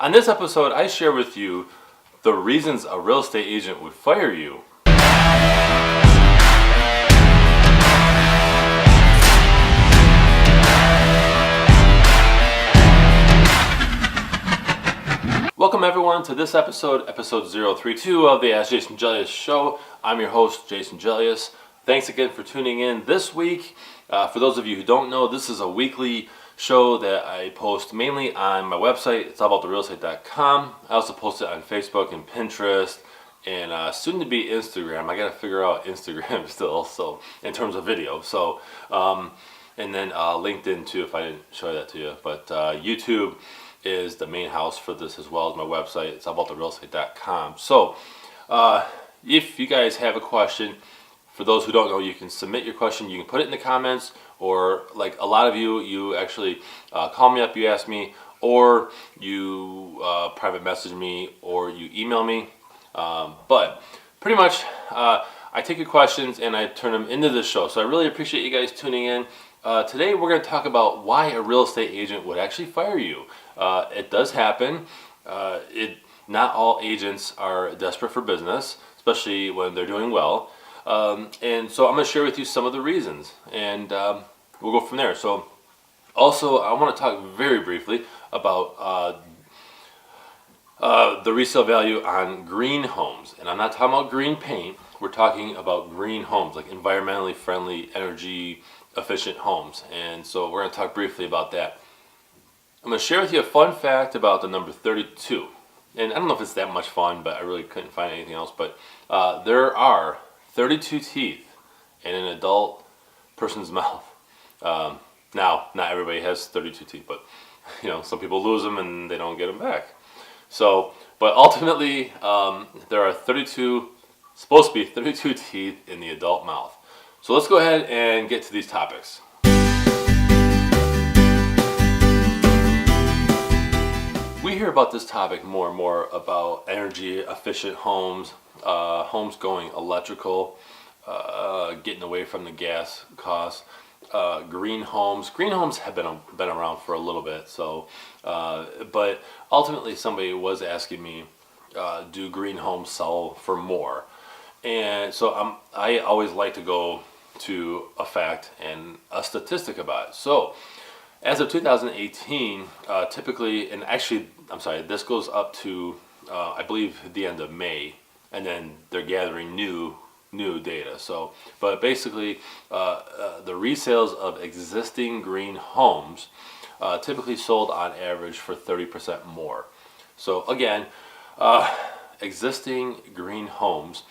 On this episode, I share with you the reasons a real estate agent would fire you. Welcome everyone to this episode 032 of the Ask Jason Gelios show. I'm your host, Jason Gelios. Thanks again for tuning in this week. For those of you who don't know, this is a weekly show that I post mainly on my website. It's allabouttherealestate.com. I also post it on Facebook and Pinterest and soon to be Instagram. I got to figure out Instagram still, so in terms of video. So and then LinkedIn too, if I didn't show that to you. But YouTube is the main house for this, as well as my website. It's allabouttherealestate.com. So if you guys have a question, for those who don't know, you can submit your question. You can put it in the comments, or like a lot of you actually call me up, you ask me, or you private message me, or you email me. But pretty much I take your questions and I turn them into this show. So I really appreciate you guys tuning in. Today we're going to talk about why a real estate agent would actually fire you. It does happen. Not all agents are desperate for business, especially when they're doing well. And so I'm going to share with you some of the reasons, and we'll go from there. So also I want to talk very briefly about the resale value on green homes. And I'm not talking about green paint. We're talking about green homes, like environmentally friendly, energy efficient homes. And so we're going to talk briefly about that. I'm going to share with you a fun fact about the number 32. And I don't know if it's that much fun, but I really couldn't find anything else. But there are 32 teeth in an adult person's mouth. Now, not everybody has 32 teeth, but some people lose them and they don't get them back. So, but ultimately, there are supposed to be 32 teeth in the adult mouth. So let's go ahead and get to these topics. We hear about this topic more and more about energy efficient homes, homes going electrical, getting away from the gas costs, green homes. Green homes have been around for a little bit. So, but ultimately somebody was asking me, do green homes sell for more? And so I always like to go to a fact and a statistic about it. So as of 2018, typically, and actually, I'm sorry, this goes up to, I believe, the end of May, and then they're gathering new data. So, but basically, the resales of existing green homes typically sold on average for 30% more. So again, existing green homes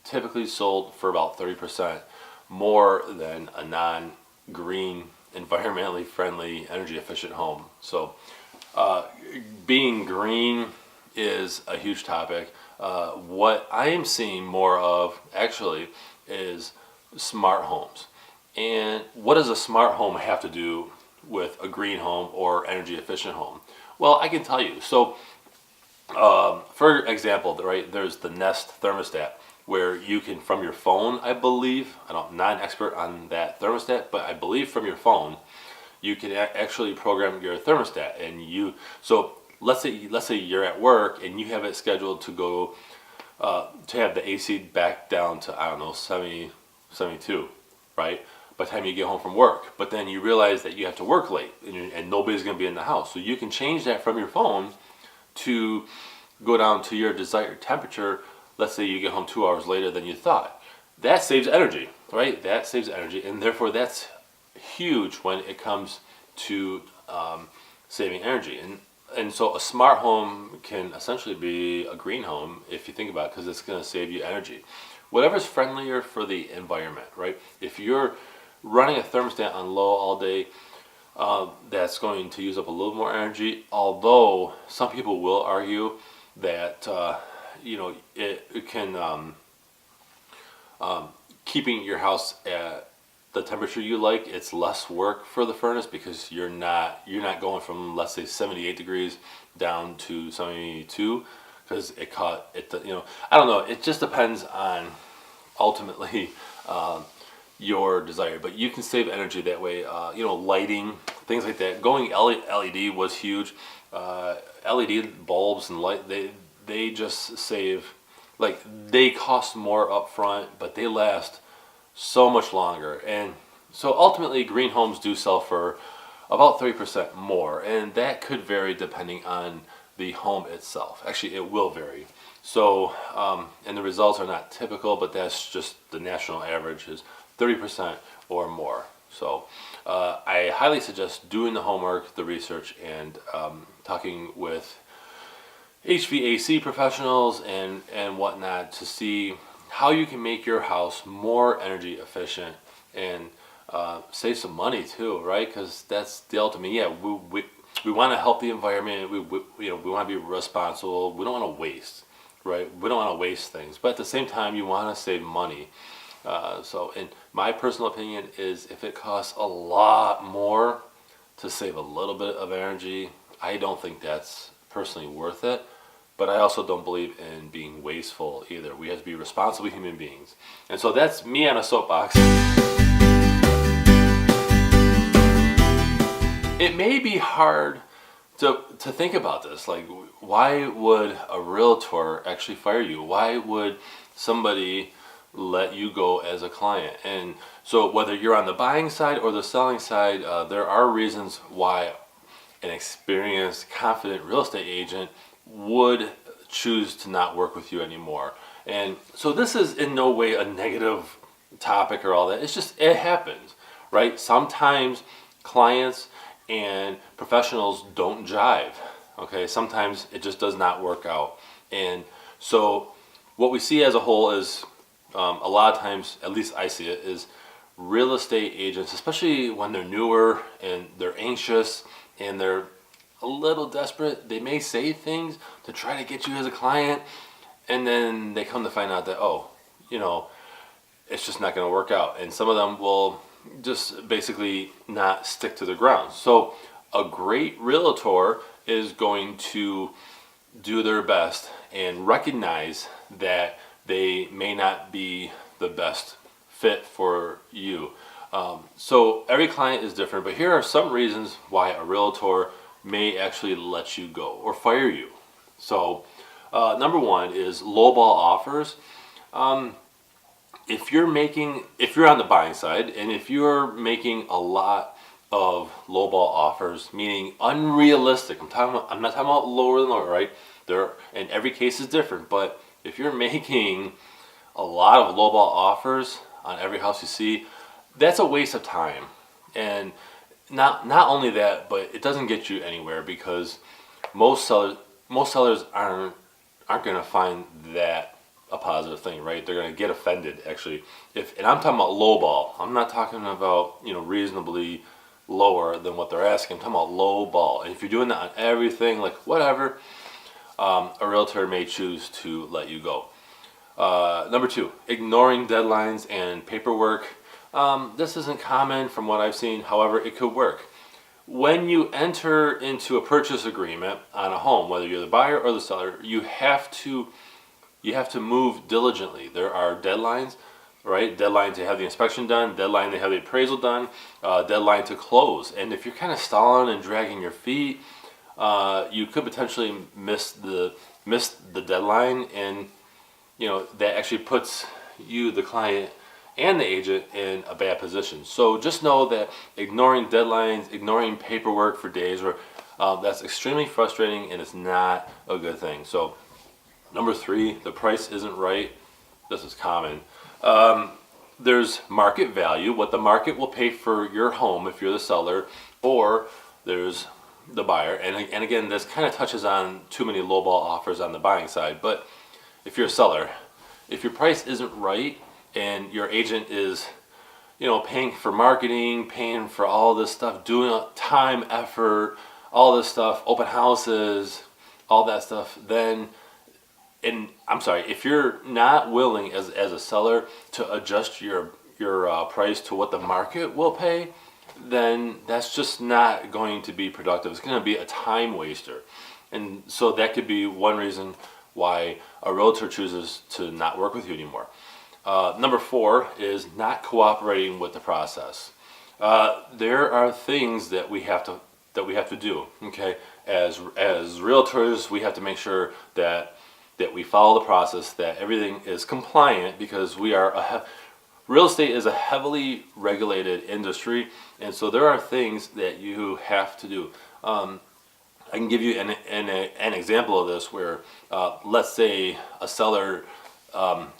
typically sold for about 30% more than a non-green, environmentally friendly, energy efficient home. So being green is a huge topic. What I am seeing more of actually is smart homes. And what does a smart home have to do with a green home or energy efficient home? Well, I can tell you. So for example, right, there's the Nest thermostat, where you can, from your phone, I believe, I'm not an expert on that thermostat, but I believe from your phone, you can actually program your thermostat. And so let's say you're at work and you have it scheduled to go, to have the AC back down to, 70, 72, right? By the time you get home from work. But then you realize that you have to work late and nobody's going to be in the house. So you can change that from your phone to go down to your desired temperature. Let's say you get home 2 hours later than you thought. That saves energy, right? That saves energy, and therefore that's huge when it comes to saving energy. And so a smart home can essentially be a green home if you think about it, because it's going to save you energy. Whatever's friendlier for the environment, right? If you're running a thermostat on low all day, that's going to use up a little more energy, although some people will argue that it can keeping your house at the temperature you like, it's less work for the furnace, because you're not going from, let's say, 78 degrees down to 72, because I don't know, it just depends on ultimately your desire, but you can save energy that way. Lighting things like that. Going LED was huge. LED bulbs and light, they just save, like, they cost more up front, but they last so much longer. And so ultimately green homes do sell for about 30% more, and that could vary depending on the home itself. Actually, it will vary. So, and the results are not typical, but that's just the national average is 30% or more. So I highly suggest doing the homework, the research, and talking with HVAC professionals and whatnot to see how you can make your house more energy efficient and save some money too, right? Because that's the ultimate. Yeah, we want to help the environment. We want to be responsible. We don't want to waste, right? We don't want to waste things, but at the same time, you want to save money. So, in my personal opinion, is if it costs a lot more to save a little bit of energy, I don't think that's personally worth it. But I also don't believe in being wasteful either. We have to be responsible human beings. And so that's me on a soapbox. It may be hard to think about this. Like, why would a realtor actually fire you? Why would somebody let you go as a client? And so whether you're on the buying side or the selling side, there are reasons why an experienced, confident real estate agent would choose to not work with you anymore. And so this is in no way a negative topic or all that. It's just, it happens, right? Sometimes clients and professionals don't jive. Okay, sometimes it just does not work out. And so what we see as a whole is a lot of times, at least I see it, is real estate agents, especially when they're newer and they're anxious and they're a little desperate, they may say things to try to get you as a client, and then they come to find out that, oh, it's just not going to work out. And some of them will just basically not stick to the ground. So a great realtor is going to do their best and recognize that they may not be the best fit for you. So every client is different, but here are some reasons why a realtor may actually let you go or fire you. So number one is lowball offers. If you're on the buying side, and if you're making a lot of lowball offers, meaning unrealistic, I'm not talking about lower than lower, right? And every case is different, but if you're making a lot of lowball offers on every house you see, that's a waste of time. And not only that, but it doesn't get you anywhere, because most sellers aren't going to find that a positive thing, right? They're going to get offended, actually. And I'm talking about lowball. I'm not talking about reasonably lower than what they're asking. I'm talking about lowball. And if you're doing that on everything, like whatever, a realtor may choose to let you go. Number two, ignoring deadlines and paperwork. This isn't common from what I've seen. However, it could work. When you enter into a purchase agreement on a home, whether you're the buyer or the seller, you have to move diligently. There are deadlines, right? Deadline to have the inspection done, deadline to have the appraisal done, deadline to close. And if you're kind of stalling and dragging your feet, you could potentially miss the deadline, and that actually puts you, the client, and the agent in a bad position. So just know that ignoring deadlines, ignoring paperwork for days, that's extremely frustrating, and it's not a good thing. So number three, the price isn't right. This is common. There's market value, what the market will pay for your home if you're the seller, or there's the buyer. And again, this kind of touches on too many lowball offers on the buying side. But if you're a seller, if your price isn't right and your agent is paying for marketing, paying for all this stuff, doing time, effort, all this stuff, open houses, all that stuff, then, and I'm sorry, if you're not willing as a seller to adjust your price to what the market will pay, then that's just not going to be productive. It's going to be a time waster. And so that could be one reason why a realtor chooses to not work with you anymore. Number four is not cooperating with the process. There are things that we have to do. Okay, as realtors, we have to make sure that we follow the process, that everything is compliant, because real estate is a heavily regulated industry, and so there are things that you have to do. I can give you an example of this where, let's say a seller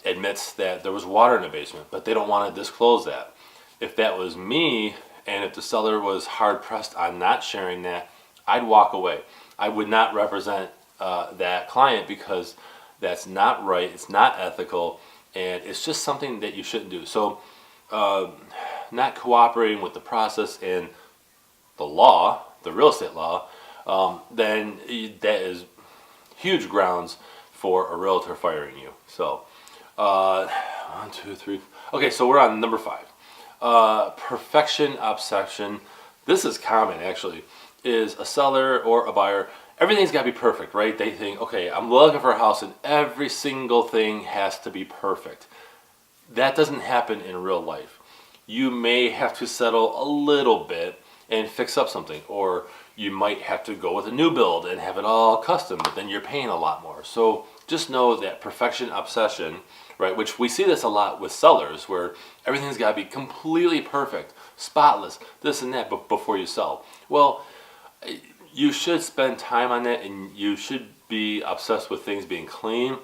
admits that there was water in the basement, but they don't want to disclose that. If that was me, and if the seller was hard pressed on not sharing that, I'd walk away. I would not represent that client, because that's not right, it's not ethical, and it's just something that you shouldn't do. So not cooperating with the process and the law, the real estate law, then that is huge grounds for a realtor firing you. So 1, 2, 3. Okay, so we're on number 5. Perfection obsession. This is common, actually. Is a seller or a buyer, everything's got to be perfect, right? They think, okay, I'm looking for a house and every single thing has to be perfect. That doesn't happen in real life. You may have to settle a little bit and fix up something, or you might have to go with a new build and have it all custom, but then you're paying a lot more. So just know that perfection obsession, right, which we see this a lot with sellers, where everything's got to be completely perfect, spotless, this and that, but before you sell. Well, you should spend time on that, and you should be obsessed with things being clean,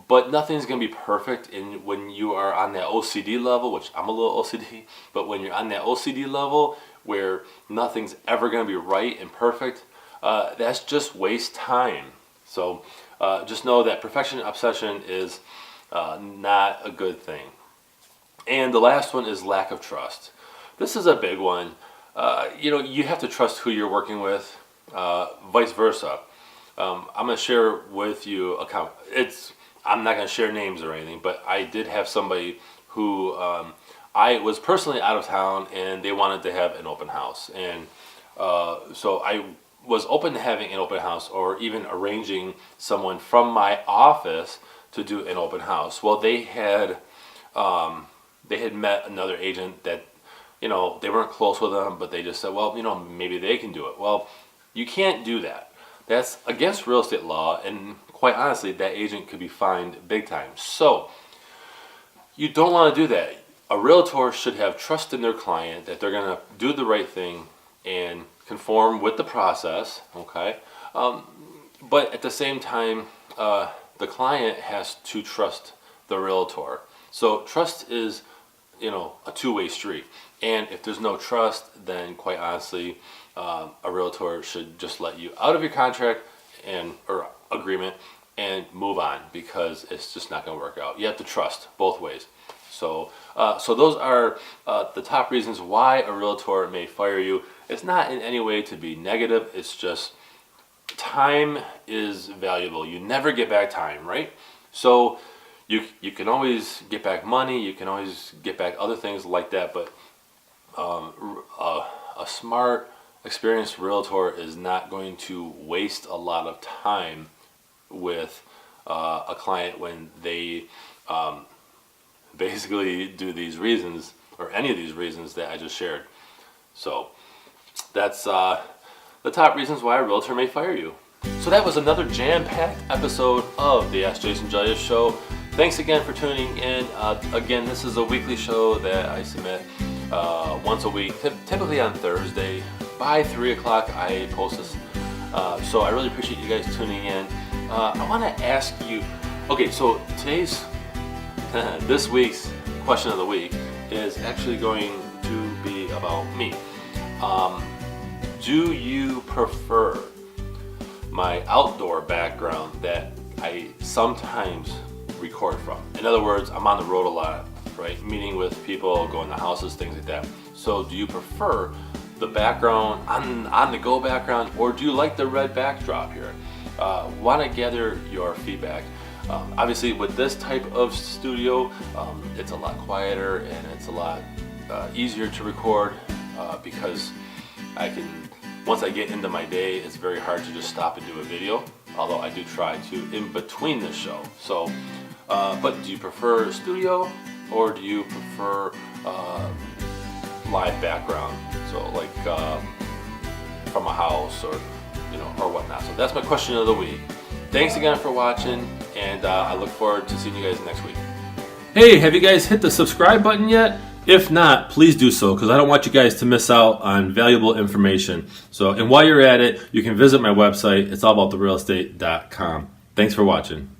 but nothing's going to be perfect. And when you are on that OCD level, which I'm a little OCD, but when you're on that OCD level where nothing's ever going to be right and perfect, that's just waste time. So just know that perfection obsession is not a good thing. And the last one is lack of trust. This is a big one. You have to trust who you're working with, vice versa. I'm going to share with you I'm not going to share names or anything, but I did have somebody who I was personally out of town, and they wanted to have an open house. And so I was open to having an open house, or even arranging someone from my office to do an open house. Well, they had met another agent that, they weren't close with them, but they just said, well, maybe they can do it. Well, you can't do that. That's against real estate law, and quite honestly, that agent could be fined big time. So you don't want to do that. A realtor should have trust in their client that they're going to do the right thing and conform with the process, okay? But at the same time, the client has to trust the realtor. So trust is, a two-way street. And if there's no trust, then quite honestly, a realtor should just let you out of your contract or agreement and move on, because it's just not going to work out. You have to trust both ways. So those are the top reasons why a realtor may fire you. It's not in any way to be negative. It's just time is valuable. You never get back time, right? So you can always get back money. You can always get back other things like that. But a smart, experienced realtor is not going to waste a lot of time with a client when they basically do these reasons, or any of these reasons that I just shared. So that's the top reasons why a realtor may fire you. So that was another jam-packed episode of the Ask Jason Gelios Show. Thanks again for tuning in. Again, this is a weekly show that I submit once a week, typically on Thursday. By 3 o'clock I post this. So I really appreciate you guys tuning in. I want to ask you, okay, so this week's question of the week is actually going to be about me. Do you prefer my outdoor background that I sometimes record from? In other words, I'm on the road a lot, right? Meeting with people, going to houses, things like that. So do you prefer the background, on the go background, or do you like the red backdrop here? Want to gather your feedback. Obviously with this type of studio, it's a lot quieter and it's a lot easier to record because once I get into my day, it's very hard to just stop and do a video, although I do try to in between the show. So, but do you prefer studio, or do you prefer live background, so like from a house or or whatnot. So that's my question of the week. Thanks again for watching, and I look forward to seeing you guys next week. Hey, have you guys hit the subscribe button yet? If not, please do so, because I don't want you guys to miss out on valuable information. So, and while you're at it, you can visit my website. It's allabouttherealestate.com. Thanks for watching.